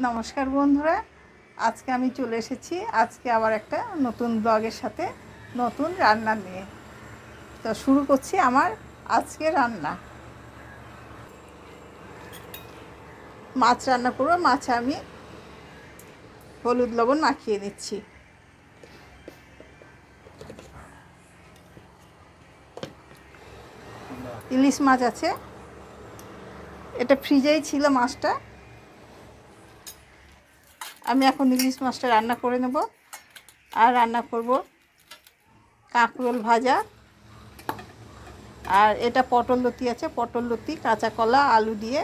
নমস্কার বন্ধুরা, আজকে আমি চলে এসেছি আজকে আবার একটা নতুন ব্লগের সাথে নতুন রান্না নিয়ে। তো শুরু করছি আমার আজকে রান্না। মাছ রান্না করবো। মাছে আমি হলুদ লবণ মাখিয়ে নিচ্ছি। ইলিশ মাছ আছে, এটা ফ্রিজেই ছিল মাছটা। আমি এখন ইলিশ মাছটা রান্না করে নেব। আর রান্না করব কাঁকরোল ভাজা, আর এটা পটল লতি আছে, পটল লতি, কাঁচা কলা, আলু দিয়ে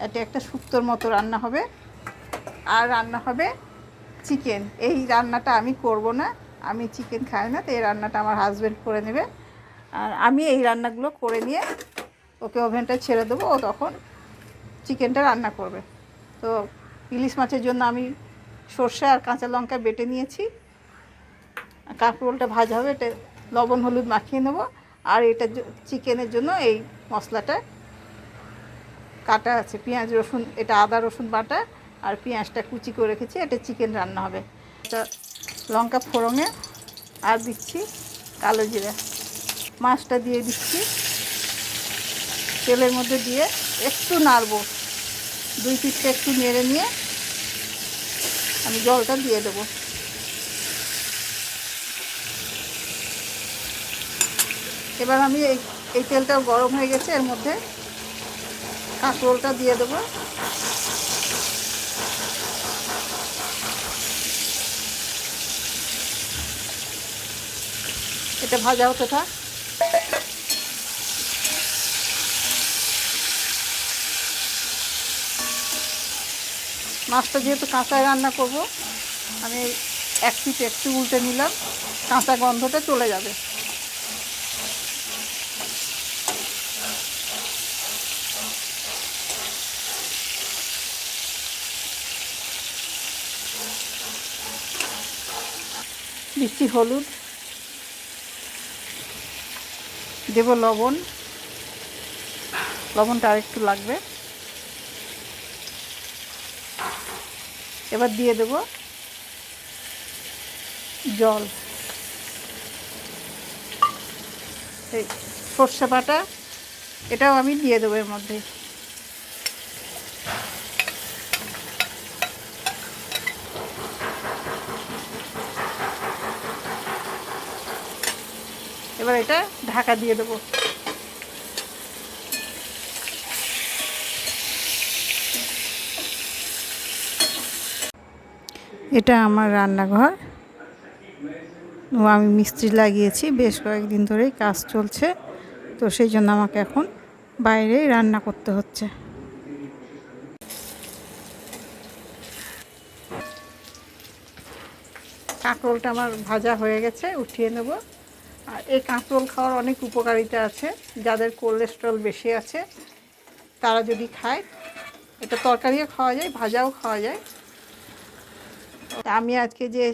এটা একটা শুক্তোর মতো রান্না হবে। আর রান্না হবে চিকেন। এই রান্নাটা আমি করব না, আমি চিকেন খাই না, তো এই রান্নাটা আমার হাজব্যান্ড করে নেবে। আর আমি এই রান্নাগুলো করে নিয়ে ওকে ওভেনটা ছেড়ে দেবো, ও তখন চিকেনটা রান্না করবে। তো ইলিশ মাছের জন্য আমি সর্ষে আর কাঁচা লঙ্কা বেটে নিয়েছি। কাঁকরোলটা ভাজা হবে, এটা লবণ হলুদ মাখিয়ে নেব। আর এটা চিকেনের জন্য এই মশলাটা কাটা আছে, পেঁয়াজ রসুন, এটা আদা রসুন বাটা আর পেঁয়াজটা কুচি করে রেখেছি। এটা চিকেন রান্না হবে। এটা লঙ্কা ফোড়নে আর দিচ্ছি কালো জিরা। মাছটা দিয়ে দিচ্ছি তেলের মধ্যে, দিয়ে একটু নাড়বো। 2 পিঠটা একটু নেড়ে নিয়ে আমি জলটা দিয়ে দেবো। এবার আমি এই তেলটাও গরম হয়ে গেছে, এর মধ্যে কাঁকরোলটা দিয়ে দেবো। এটা ভাজা হতে থাক। মাছটা যেহেতু কাঁচায় রান্না করব, আমি এক পিঠ একটু উল্টে নিলাম, কাঁচা গন্ধটা চলে যাবে। দিচ্ছি হলুদ, দেব লবণ, লবণটা আরেকটু লাগবে। এবার দিয়ে দেব জল। এই সর্ষে বাটা এটাও আমি দিয়ে দেবো এর মধ্যে। এবার এটা ঢাকা দিয়ে দেবো। এটা আমার রান্নাঘর, আমি মিস্ত্রি লাগিয়েছি, বেশ কয়েকদিন ধরেই কাজ চলছে, তো সেই জন্য আমাকে এখন বাইরেই রান্না করতে হচ্ছে। কাঁকরোলটা আমার ভাজা হয়ে গেছে, উঠিয়ে নেব। আর এই কাঁকরোল খাওয়ার অনেক উপকারিতা আছে। যাদের কোলেস্ট্রল বেশি আছে তারা যদি খায়, এটা তরকারিও খাওয়া যায়, ভাজাও খাওয়া যায়। আমি আজকে যে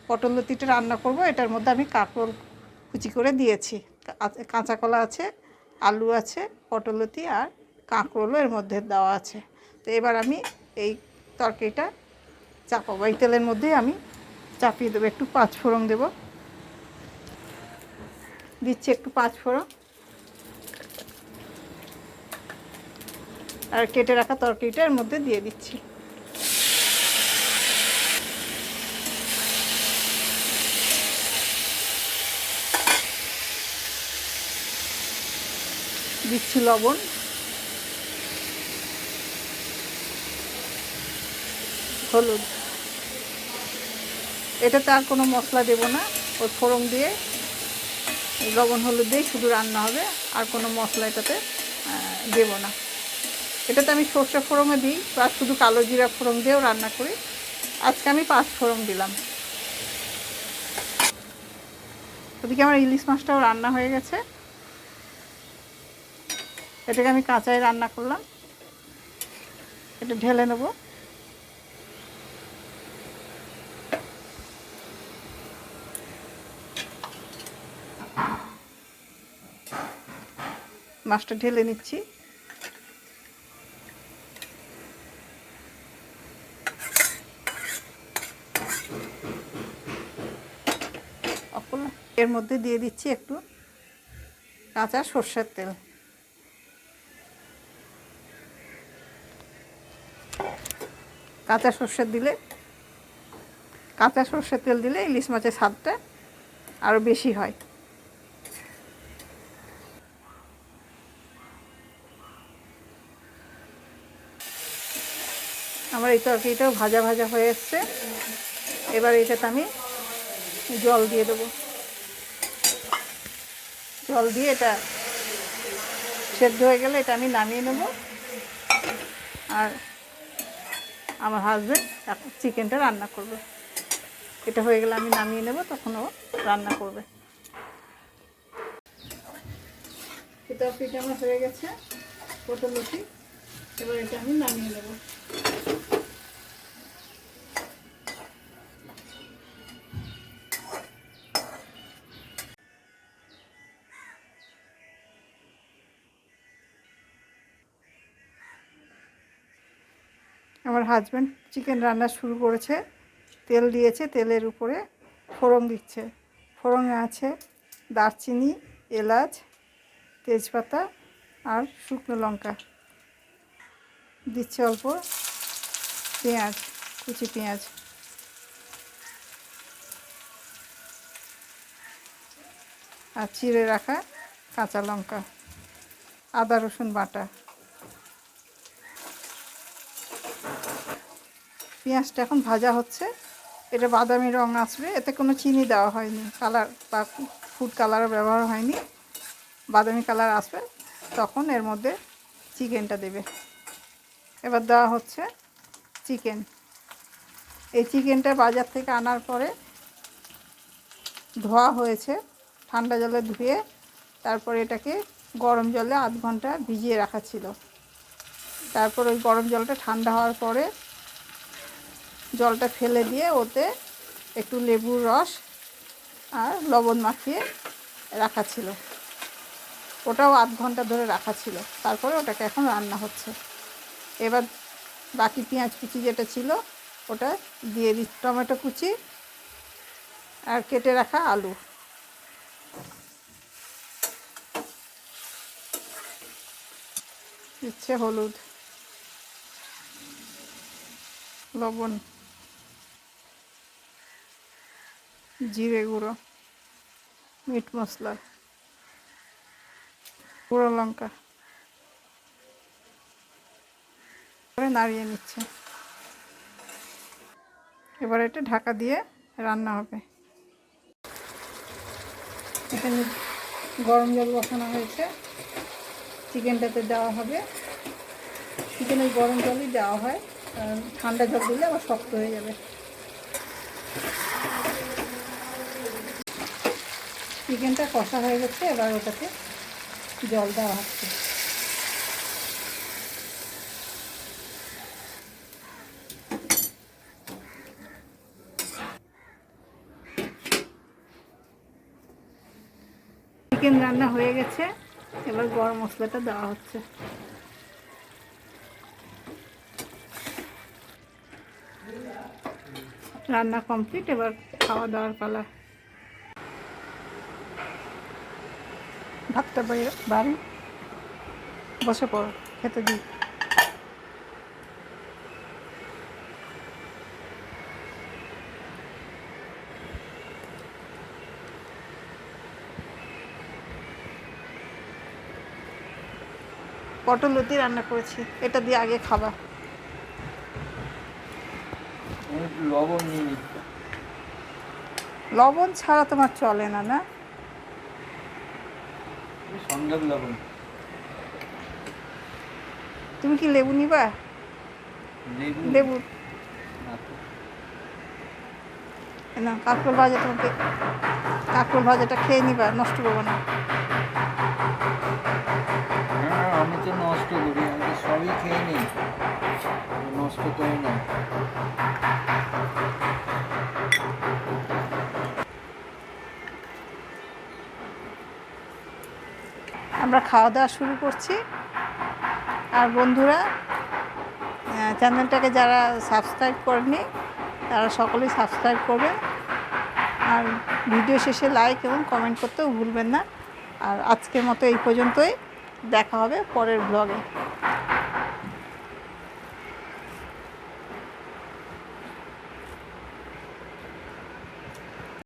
পটল লতিটা রান্না করব, এটার মধ্যে আমি কাঁকরোল কুচি করে দিয়েছি। কাঁচা কলা আছে, আলু আছে, পটল লতি আর কাঁকরোলও এর মধ্যে দেওয়া আছে। তো এবার আমি এই তরকারিটা চাপাবো, এই তেলের মধ্যেই আমি চাপিয়ে দেবো। একটু 5 ফোড়ন দেবো, দিচ্ছি একটু 5 ফোড়ন। আর কেটে রাখা তরকারিটা এর মধ্যে দিয়ে দিচ্ছি। দিচ্ছি লবণ, হলুদ। এটাতে আর কোনো মশলা দেব না, ওই ফোড়ন দিয়ে লবণ হলুদ দিয়ে শুধু রান্না হবে, আর কোনো মশলা এটাতে দেব না। এটাতে আমি সর্ষে ফোড়নে দিই, বা শুধু কালো জিরা ফোড়ন দিয়েও রান্না করি। আজকে আমি 5 ফোড়ন দিলাম। ওদিকে আমার ইলিশ মাছটাও রান্না হয়ে গেছে, এটাকে আমি কাঁচাই রান্না করলাম। এটা ঢেলে নেব। মাছটা ঢেলে নিচ্ছি। এর মধ্যে দিয়ে দিচ্ছি একটু কাঁচা সর্ষের তেল। কাঁচা সর্ষের তেল দিলে ইলিশ মাছের স্বাদটা আরও বেশি হয়। আমার এই তরকারিটাও ভাজা ভাজা হয়ে এসছে। এবার এটাতে আমি জল দিয়ে দেবো। জল দিয়ে এটা সেদ্ধ হয়ে গেলে এটা আমি নামিয়ে নেব। আর আমার হাজব্যান্ড চিকেনটা রান্না করবে। এটা হয়ে গেলে আমি নামিয়ে নেব, তখন ও রান্না করবে। তরকারিটা আমার হয়ে গেছে পটল লতি। এবার এটা আমি নামিয়ে নেব। আমার হাজব্যান্ড চিকেন রান্না শুরু করেছে। তেল দিয়েছে, তেলের উপরে ফোড়ন দিচ্ছে। ফোড়নে আছে দারচিনি, এলাচ, তেজপাতা আর শুকনো লঙ্কা। দিচ্ছে অল্প পেঁয়াজ, কুচি পেঁয়াজ। আর চিড়ে রাখা কাঁচা লঙ্কা, আদা রসুন বাটা। পেঁয়াজটা এখন ভাজা হচ্ছে। এটা বাদামি রং আসবে। এতে কোনো চিনি দেওয়া হয়নি, কালার বা ফুড কালার ব্যবহার হয়নি। বাদামি কালার আসবে তখন এর মধ্যে চিকেনটা দেবে। এবার দেওয়া হচ্ছে চিকেন। এই চিকেনটা বাজার থেকে আনার পরে ধোয়া হয়েছে, ঠান্ডা জলে ধুয়ে তারপরে এটাকে গরম জলে আধ ঘন্টা ভিজিয়ে রাখা ছিল। তারপর ওই গরম জলটা ঠান্ডা হওয়ার পরে জলটা ফেলে দিয়ে ওতে একটু লেবুর রস আর লবণ মাখিয়ে রাখা ছিল। ওটাও আধ ঘন্টা ধরে রাখা ছিল। তারপরে ওটাকে এখন রান্না হচ্ছে। এবার বাকি পেঁয়াজ কুচি যেটা ছিল ওটা দিয়ে দিচ্ছি, টমেটো কুচি আর কেটে রাখা আলু। দিচ্ছে হলুদ, লবণ, জিরে গুঁড়ো, মিট মশলা, গুঁড়ো লঙ্কা করে নাড়িয়ে নিচ্ছে। এবার এটা ঢাকা দিয়ে রান্না হবে। এখানে গরম জল বসানো হয়েছে, চিকেনটাতে দেওয়া হবে। চিকেনে গরম জলই দেওয়া হয়, কারণ ঠান্ডা জল দিলে আবার শক্ত হয়ে যাবে। চিকেনটা কষা হয়ে গেছে, এবার ওটাতে জল দেওয়া হচ্ছে। চিকেন রান্না হয়ে গেছে, এবার গরম মশলাটা দেওয়া হচ্ছে। রান্না কমপ্লিট, এবার খাওয়া দাওয়ার পালা। ভাতটা বাড়ি বসে পড়ো, খেতে দিই। পটল লতি রান্না করেছি, এটা দিয়ে আগে খাবা। লবণ লবণ ছাড়া তোমার চলে না, না? সন্দেহ লবণ। তুমি কি লেবু নিবা? লেবু না, কাঁকরোল ভাজা তোমাকে, কাঁকরোল ভাজাটা খেয়ে নিবা, নষ্ট করবো না। আমি তো নষ্ট করি, আমি তো সবই খেয়ে নিই, নষ্ট করি না। আমরা খাওয়া দাওয়া শুরু করছি। আর বন্ধুরা, চ্যানেলটাকে যারা সাবস্ক্রাইব করেনি তারা সকলেই সাবস্ক্রাইব করবেন। আর ভিডিও শেষে লাইক এবং কমেন্ট করতেও ভুলবেন না। আর আজকের মতো এই পর্যন্তই, দেখা হবে পরের ব্লগে।